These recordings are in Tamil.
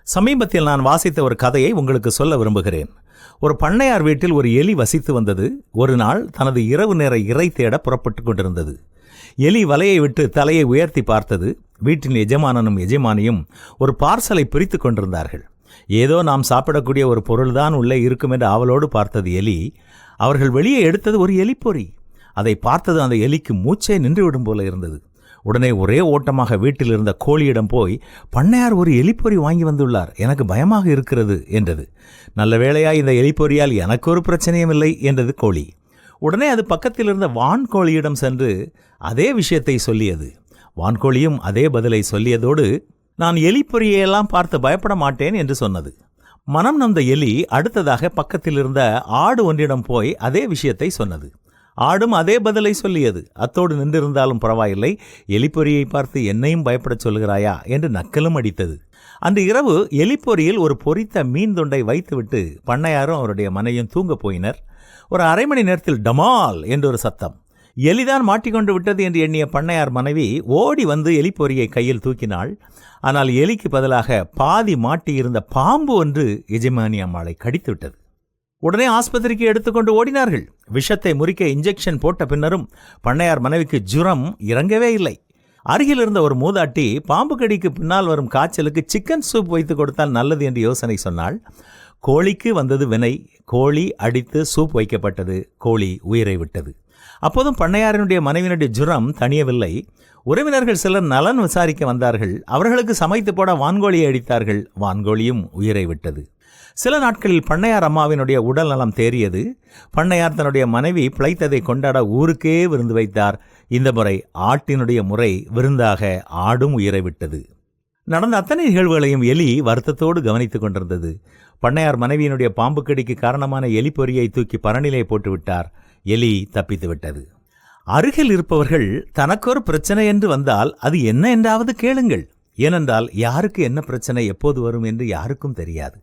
சமீபத்தில் நான் வாசித்த ஒரு கதையை உங்களுக்கு சொல்ல விரும்புகிறேன். ஒரு பண்ணையார் வீட்டில் ஒரு எலி வசித்து வந்தது. ஒரு நாள் தனது இரவு நேர இரை தேட புறப்பட்டு கொண்டிருந்தது. எலி வலையை விட்டு தலையை உயர்த்தி பார்த்தது. வீட்டின் எஜமானனும் எஜமானியும் ஒரு பார்சலை பிரித்து கொண்டிருந்தார்கள். ஏதோ நாம் சாப்பிடக்கூடிய ஒரு பொருள்தான் உள்ளே இருக்கும் என்று ஆவலோடு பார்த்தது எலி. அவர்கள் வெளியே எடுத்தது ஒரு எலிப்பொறி. அதை பார்த்தது அந்த எலிக்கு மூச்சே நின்றுவிடும் போல இருந்தது. உடனே ஒரே ஓட்டமாக வீட்டில் இருந்த கோழியிடம் போய், பண்ணையார் ஒரு எலிப்பொறி வாங்கி வந்துள்ளார், எனக்கு பயமாக இருக்கிறது என்றது. நல்ல வேளையா இந்த எலிப்பொறியால் எனக்கு ஒரு பிரச்சனையும் இல்லை என்றது கோழி. உடனே அது பக்கத்தில் இருந்த வான்கோழியிடம் சென்று அதே விஷயத்தை சொல்லியது. வான்கோழியும் அதே பதிலை சொல்லியதோடு, நான் எலிப்பொறியெல்லாம் பார்த்து பயப்பட மாட்டேன் என்று சொன்னது. மனம் நொந்த எலி அடுத்ததாக பக்கத்தில் இருந்த ஆடு ஒன்றிடம் போய் அதே விஷயத்தை சொன்னது. ஆடும் அதே பதிலை சொல்லியது. அத்தோடு நின்றிருந்தாலும் பரவாயில்லை, எலிப்பொறியை பார்த்து என்னையும் பயப்படச் சொல்கிறாயா என்று நக்கலும் அடித்தது. அன்று இரவு எலிப்பொறியில் ஒரு பொரித்த மீன் துண்டை வைத்துவிட்டு பண்ணையாரும் அவருடைய மனையும் தூங்கப் போயினர். ஒரு அரை மணி நேரத்தில் டமால் என்றொரு சத்தம். எலிதான் மாட்டிக்கொண்டு விட்டது என்று எண்ணிய பண்ணையார் மனைவி ஓடி வந்து எலிப்பொறியை கையில் தூக்கினாள். ஆனால் எலிக்கு பதிலாக பாதி மாட்டியிருந்த பாம்பு ஒன்று எஜமானி அம்மாளை கடித்து விட்டது. உடனே ஆஸ்பத்திரிக்கு எடுத்துக்கொண்டு ஓடினார்கள். விஷத்தை முறிக்க இன்ஜெக்ஷன் போட்ட பின்னரும் பண்ணையார் மனைவிக்கு ஜுரம் இறங்கவே இல்லை. அருகில் இருந்த ஒரு மூதாட்டி பாம்பு கடிக்கு பின்னால் வரும் காய்ச்சலுக்கு சிக்கன் சூப் வைத்து கொடுத்தால் நல்லது என்று யோசனை சொன்னாள். கோழிக்கு வந்தது வினை. கோழி அடித்து சூப் வைக்கப்பட்டது. கோழி உயிரை விட்டது. அப்போதும் பண்ணையாரினுடைய மனைவியினுடைய ஜுரம் தணியவில்லை. உறவினர்கள் சிலர் நலன் விசாரிக்க வந்தார்கள். அவர்களுக்கு சமைத்து போட வான்கோழியை அடித்தார்கள். வான்கோழியும் உயிரை விட்டது. சில நாட்களில் பண்ணையார் அம்மாவினுடைய உடல் நலம் தேறியது. பண்ணையார் தன்னுடைய மனைவி பிழைத்ததை கொண்டாட ஊருக்கே விருந்து வைத்தார். இந்த முறை ஆட்டினுடைய முறை விருந்தாக ஆடும் உயிரை விட்டது. நடந்த அத்தனை நிகழ்வுகளையும் எலி வருத்தத்தோடு கவனித்துக் கொண்டிருந்தது. பண்ணையார் மனைவியினுடைய பாம்பு கடிக்கு காரணமான எலிப்பொறியை தூக்கி பரணிலே போட்டுவிட்டார். எலி தப்பித்து விட்டது. அருகில் இருப்பவர்கள் தனக்கொரு பிரச்சனை என்று வந்தால் அது என்ன என்றாவது கேளுங்கள். ஏனென்றால் யாருக்கு என்ன பிரச்சனை எப்போது வரும் என்று யாருக்கும் தெரியாது.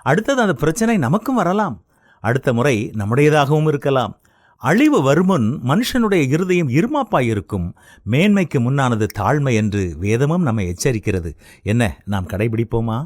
அடுத்தது அந்த பிரச்சனை நமக்கும் வரலாம். அடுத்த முறை நம்முடையதாகவும் இருக்கலாம். அழிவு வருமுன் மனுஷனுடைய இருதயம் இருமாப்பாயிருக்கும். மேன்மைக்கு முன்னானது தாழ்மை என்று வேதமும் நம்மை எச்சரிக்கிறது. என்ன, நாம் கடைபிடிப்போமா?